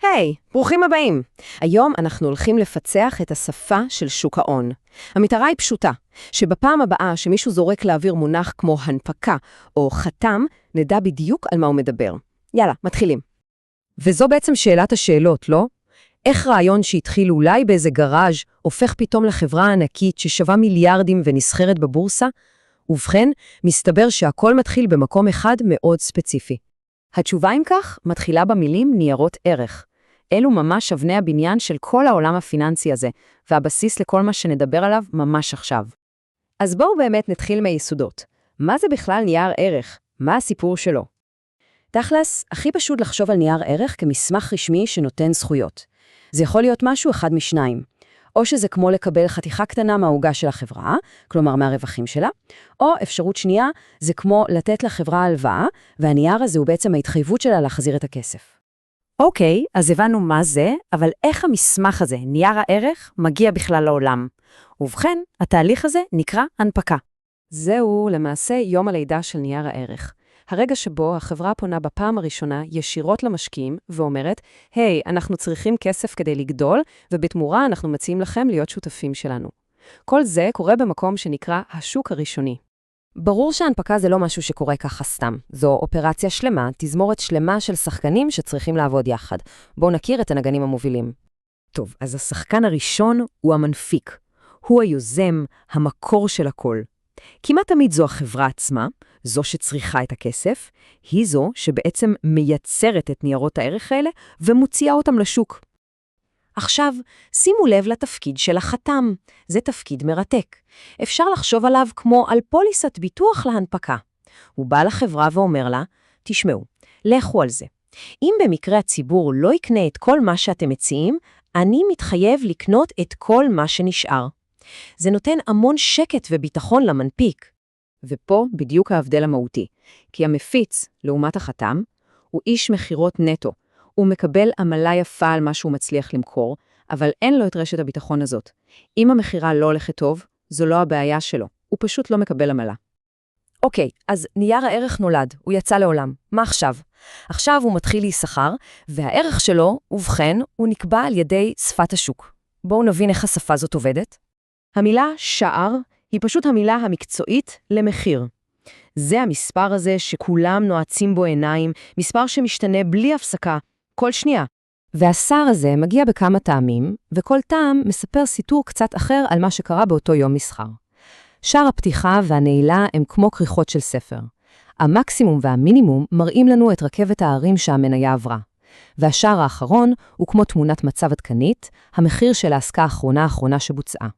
היי, ברוכים הבאים. היום אנחנו הולכים לפצח את השפה של שוק ההון. המטרה היא פשוטה, שבפעם הבאה שמישהו זורק לאוויר מונח כמו הנפקה או חתם, נדע בדיוק על מה הוא מדבר. יאללה, מתחילים. וזו בעצם שאלת השאלות, לא? איך רעיון שהתחיל אולי באיזה גראז' הופך פתאום לחברה ענקית ששווה מיליארדים ונסחרת בבורסה? ובכן, מסתבר שהכל מתחיל במקום אחד מאוד ספציפי. התשובה אם כך מתחילה במילים ניירות ערך. אלו ממש אבני הבניין של כל העולם הפיננסי הזה, והבסיס לכל מה שנדבר עליו ממש עכשיו. אז בואו באמת נתחיל מהיסודות. מה זה בכלל נייר ערך? מה הסיפור שלו? תכלס, הכי פשוט לחשוב על נייר ערך כמסמך רשמי שנותן זכויות. זה יכול להיות משהו אחד משניים. או שזה כמו לקבל חתיכה קטנה מהעוגה של החברה, כלומר מהרווחים שלה, או אפשרות שנייה, זה כמו לתת לחברה הלוואה, והנייר הזה הוא בעצם ההתחייבות שלה להחזיר את הכסף. אוקיי, אז הבנו מה זה, אבל איך המסמך הזה, נייר הערך, מגיע בכלל לעולם? ובכן, התהליך הזה נקרא הנפקה. זהו למעשה יום הלידה של נייר הערך. הרגע שבו החברה פונה בפעם הראשונה ישירות למשקיעים ואומרת, היי, אנחנו צריכים כסף כדי לגדול, ובתמורה אנחנו מציעים לכם להיות שותפים שלנו. כל זה קורה במקום שנקרא השוק הראשוני. ברור שההנפקה זה לא משהו שקורה ככה סתם. זו אופרציה שלמה, תזמורת שלמה של שחקנים שצריכים לעבוד יחד. בואו נכיר את הנגנים המובילים. טוב, אז השחקן הראשון הוא המנפיק. הוא היוזם, המקור של הכל. כמעט תמיד זו החברה עצמה, זו שצריכה את הכסף, היא זו שבעצם מייצרת את ניירות הערך האלה ומוציאה אותם לשוק. עכשיו, שימו לב לתפקיד של החתם. זה תפקיד מרתק. אפשר לחשוב עליו כמו על פוליסת ביטוח להנפקה. הוא בא לחברה ואומר לה, תשמעו, לכו על זה. אם במקרה הציבור לא יקנה את כל מה שאתם מציעים, אני מתחייב לקנות את כל מה שנשאר. זה נותן המון שקט וביטחון למנפיק. ופה בדיוק ההבדל המהותי, כי המפיץ, לעומת החתם, הוא איש מחירות נטו. הוא מקבל עמלה יפה על מה שהוא מצליח למכור, אבל אין לו את רשת הביטחון הזאת. אם המחירה לא הולכת טוב, זו לא הבעיה שלו. הוא פשוט לא מקבל עמלה. אוקיי, אז נייר הערך נולד, הוא יצא לעולם. מה עכשיו? עכשיו הוא מתחיל להיסחר, והערך שלו, ובכן, הוא נקבע על ידי שפת השוק. בואו נבין איך השפה הזאת עובדת. המילה שער היא פשוט המילה המקצועית למחיר. זה המספר הזה שכולם נועצים בו עיניים, מספר שמשתנה בלי הפסקה, כל שנייה. והשר הזה מגיע בכמה טעמים, וכל טעם מספר סיפור קצת אחר על מה שקרה באותו יום מסחר. שער הפתיחה והנעילה הם כמו כריכות של ספר. המקסימום והמינימום מראים לנו את רכבת הערים שהמניה עברה. והשער האחרון הוא כמו תמונת מצב עדכנית, המחיר של העסקה האחרונה שבוצעה.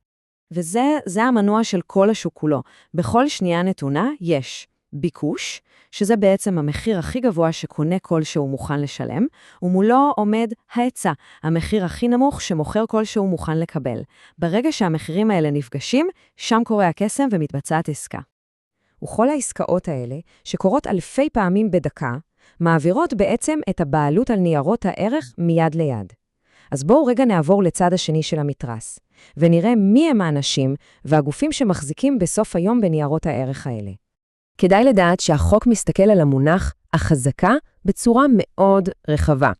וזה המנוע של כל השוק כולו. בכל שנייה נתונה יש ביקוש, שזה בעצם המחיר הכי גבוה שקונה כל שהוא מוכן לשלם, ומולו עומד ההיצע, המחיר הכי נמוך שמוכר כל שהוא מוכן לקבל. ברגע שהמחירים האלה נפגשים, שם קורה הקסם ומתבצעת עסקה. וכל העסקאות האלה, שקורות אלפי פעמים בדקה, מעבירות בעצם את הבעלות על ניירות הערך מיד ליד. אז בואו רגע נעבור לצד השני של המתרס, ונראה מי הם האנשים והגופים שמחזיקים בסוף היום בניירות הערך האלה. כדאי לדעת שהחוק מסתכל על המונח החזקה בצורה מאוד רחבה.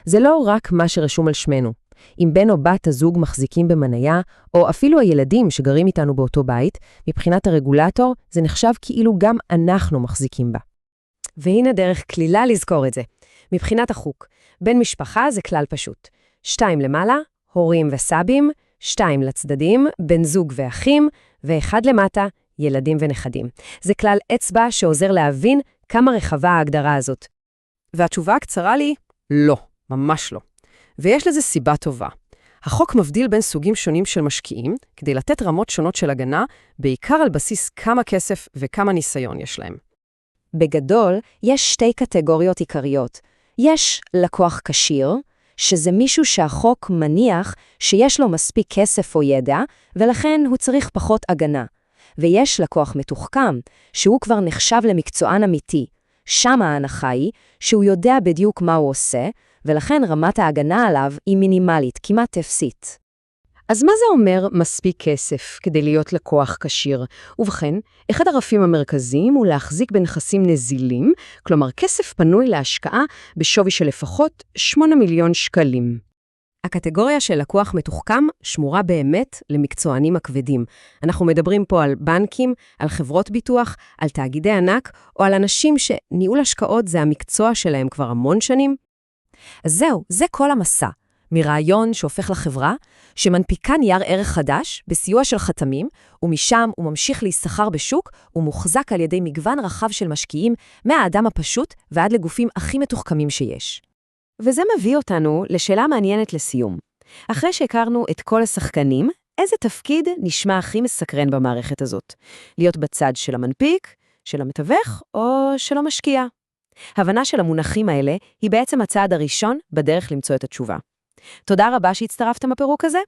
זה לא רק מה שרשום על שמנו. אם בן או בת הזוג מחזיקים במניה, או אפילו הילדים שגרים איתנו באותו בית, מבחינת הרגולטור זה נחשב כאילו גם אנחנו מחזיקים בה. והנה דרך כלילה לזכור את זה. מבחינת החוק, בן משפחה זה כלל פשוט. 2 למעלה, הורים וסבים, 2 לצדדים, בן זוג ואחים, ו1 למטה, ילדים ונכדים. זה כלל אצבע שעוזר להבין כמה רחבה ההגדרה הזאת. והתשובה הקצרה לי, לא, ממש לא. ויש לזה סיבה טובה. החוק מבדיל בין סוגים שונים של משקיעים, כדי לתת רמות שונות של הגנה, בעיקר על בסיס כמה כסף וכמה ניסיון יש להם. בגדול, יש 2 קטגוריות עיקריות. יש לקוח כשיר, שזה מישהו שהחוק מניח שיש לו מספיק כסף או ידע, ולכן הוא צריך פחות הגנה. ויש לקוח מתוחכם, שהוא כבר נחשב למקצוען אמיתי. שם ההנחה היא שהוא יודע בדיוק מה הוא עושה, ולכן רמת ההגנה עליו היא מינימלית, כמעט אפסית. אז מה זה אומר מספיק כסף כדי להיות לקוח כשיר? ובכן, אחד הרפים המרכזיים הוא להחזיק בנכסים נזילים, כלומר כסף פנוי להשקעה בשווי של לפחות 8 מיליון שקלים. הקטגוריה של לקוח מתוחכם שמורה באמת למקצוענים הכבדים. אנחנו מדברים פה על בנקים, על חברות ביטוח, על תאגידי ענק, או על אנשים שניהול השקעות זה המקצוע שלהם כבר המון שנים. אז זהו, זה כל המסע. מרעיון שהופך לחברה, שמנפיקה נייר ערך חדש בסיוע של חתמים, ומשם הוא ממשיך להיסחר בשוק ומוחזק על ידי מגוון רחב של משקיעים, מהאדם הפשוט ועד לגופים הכי מתוחכמים שיש. וזה מביא אותנו לשאלה מעניינת לסיום. אחרי שהכרנו את כל השחקנים, איזה תפקיד נשמע הכי מסקרן במערכת הזאת? להיות בצד של המנפיק, של המתווך או של המשקיע? הבנה של המונחים האלה היא בעצם הצעד הראשון בדרך למצוא את התשובה. תודה רבה שהצטרפתם בפרוק הזה.